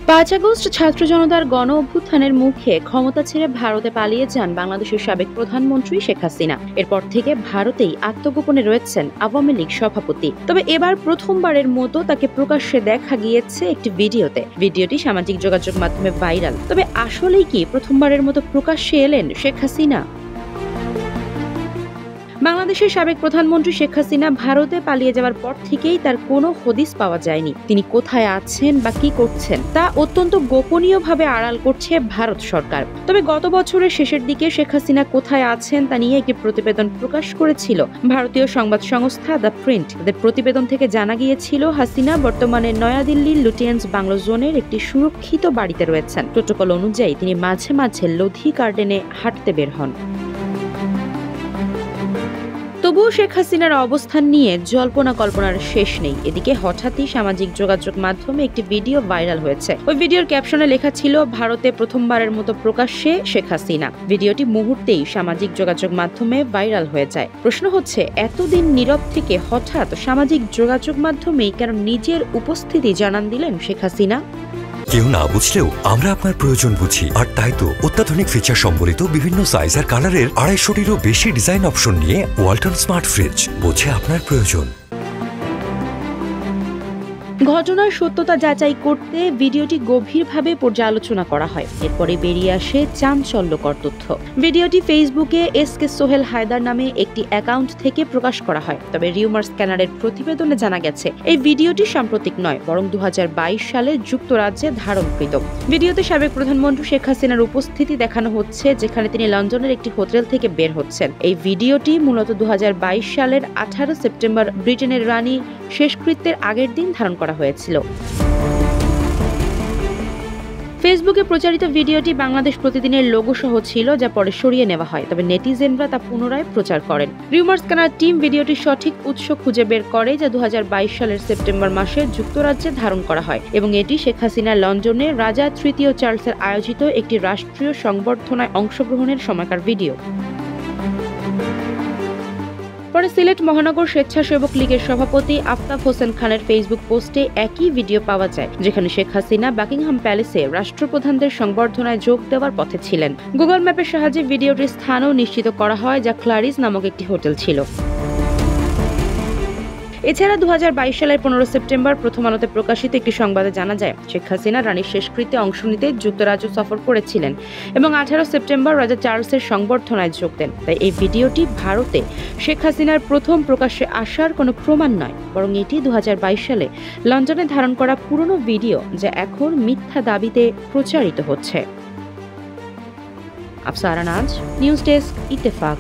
৫ August ছাত্র জনতার গণ অভ্যুত্থানের মুখে ক্ষমতা ছেড়ে ভারতে পালিয়ে যান বাংলাদেশের সাবেক প্রধানমন্ত্রী শেখ হাসিনা। এরপর থেকে ভারতেই আত্মগোপনে রয়েছেন আওয়ামী লীগ সভাপতি। তবে এবার প্রথমবারের মতো তাকে প্রকাশ্যে দেখা গিয়েছে একটি ভিডিওতে। ভিডিওটি সামাজিক যোগাযোগ মাধ্যমে ভাইরাল। তবে আসলেই কি প্রথমবারের মতো প্রকাশ্যে এলেন শেখ হাসিনা? বাংলাদেশের সাবেক প্রধানমন্ত্রী শেখ হাসিনা ভারতে পালিয়ে যাওয়ার পর থেকেই তার কোনো হদিস পাওয়া যায়নি। তিনি কোথায় আছেন বা কি করছেন তা অত্যন্ত গোপনীয়ভাবে আড়াল করছে ভারত সরকার। তবে গত বছরের শেষের দিকে শেখ হাসিনা কোথায় আছেন তা নিয়ে একটি প্রতিবেদন প্রকাশ করেছিল ভারতীয় সংবাদ সংস্থা দ্য প্রিন্ট। তাদের প্রতিবেদন থেকে জানা গিয়েছিল হাসিনা বর্তমানে নয়াদিল্লির লুটিয়েন্স বাংলো জোনের একটি সুরক্ষিত বাড়িতে রয়েছেন। প্রোটোকল অনুযায়ী তিনি মাঝে মাঝে লোধি গার্ডেনে হাঁটতে বের হন। তবুও শেখ হাসিনার অবস্থান নিয়ে জল্পনা কল্পনার শেষ নেই। এদিকে হঠাৎই সামাজিক যোগাযোগ মাধ্যমে একটি ভিডিও ভাইরাল হয়েছে। ওই ভিডিওর ক্যাপশনে লেখা ছিল, ভারতে প্রথমবারের মতো প্রকাশ্যে শেখ হাসিনা। ভিডিওটি মুহূর্তেই সামাজিক যোগাযোগ মাধ্যমে ভাইরাল হয়ে যায়। প্রশ্ন হচ্ছে, এতদিন নীরব থেকে হঠাৎ সামাজিক যোগাযোগ মাধ্যমেই কেন নিজের উপস্থিতি জানান দিলেন শেখ হাসিনা? কেউ না বুঝলেও আমরা আপনার প্রয়োজন বুঝি, আর তাই তো অত্যাধুনিক ফিচার সম্বলিত বিভিন্ন সাইজ আর কালারের 250-টিরও বেশি ডিজাইন অপশন নিয়ে ওয়ালটন স্মার্ট ফ্রিজ বোঝে আপনার প্রয়োজন। ঘটনার সত্যতা যাচাই করতে ভিডিওটি গভীরভাবে পর্যালোচনা করা হয়। এরপরে বেরিয়ে আসে চাঞ্চল্যকর তথ্য। ভিডিওটি ফেসবুকে এসকে সোহেল হায়দার নামে একটি অ্যাকাউন্ট থেকে প্রকাশ করা হয়। তবে রিউমার স্ক্যানারের প্রতিবেদনে জানা গেছে এই ভিডিওটি সাম্প্রতিক নয়, বরং 2022 সালে যুক্তরাজ্যে ধারণকৃত। ভিডিওতে সাবেক প্রধানমন্ত্রী শেখ হাসিনার উপস্থিতি দেখানো হচ্ছে, যেখানে তিনি লন্ডনের একটি হোটেল থেকে বের হচ্ছেন। এই ভিডিওটি মূলত 2022 সালের 18 সেপ্টেম্বর ব্রিটেনের রানী শেষকৃত্যের আগের দিন ধারণ করা হয়েছিল। ফেসবুকে প্রচারিত ভিডিওটি বাংলাদেশ প্রতিদিনের লোগো সহ ছিল, যা পরে সরিয়ে নেওয়া হয়। তবে নেটিজেনরা তা পুনরায় প্রচার করেন। রিউমার স্ক্যানার টিম ভিডিওটির সঠিক উৎস খুঁজে বের করে, যা 2022 সালের সেপ্টেম্বর মাসে যুক্তরাজ্যে ধারণ করা হয় এবং এটি শেখ হাসিনা লন্ডনে রাজা তৃতীয় চার্লসের আয়োজিত একটি রাষ্ট্রীয় সংবর্ধনায় অংশগ্রহণের সময়কার ভিডিও। পরে সিলেট মহানগর স্বেচ্ছাসেবক লীগের সভাপতি আফতাব হোসেন খানের ফেসবুক পোস্টে একই ভিডিও পাওয়া যায়, যেখানে শেখ হাসিনা বাকিংহাম প্যালেসে রাষ্ট্রপ্রধানদের সংবর্ধনায় যোগ দেওয়ার পথে ছিলেন। গুগল ম্যাপের সাহায্যে ভিডিওটির স্থানও নিশ্চিত করা হয়, যা ক্লারিস নামক একটি হোটেল ছিল। এছাড়া 2022 সালের 15 সেপ্টেম্বর প্রথম আলোতে প্রকাশিত একটি সংবাদে জানা যায়, শেখ হাসিনা রানীর শেষকৃত্যে অংশ নিতে যুক্তরাজ্য সফর করেছিলেন এবং 18 সেপ্টেম্বর রাজা চার্লসের সংবর্ধনায় যোগ দেন। তাই এই ভিডিওটি ভারতে শেখ হাসিনার প্রথম প্রকাশ্যে আসার কোনো প্রমাণ নয়, বরং এটি 2022 সালে লন্ডনে ধারণ করা পুরনো ভিডিও, যা এখন মিথ্যা দাবিতে প্রচারিত হচ্ছে। আফসারা নাজ, নিউজ ডেস্ক, ইত্তেফাক।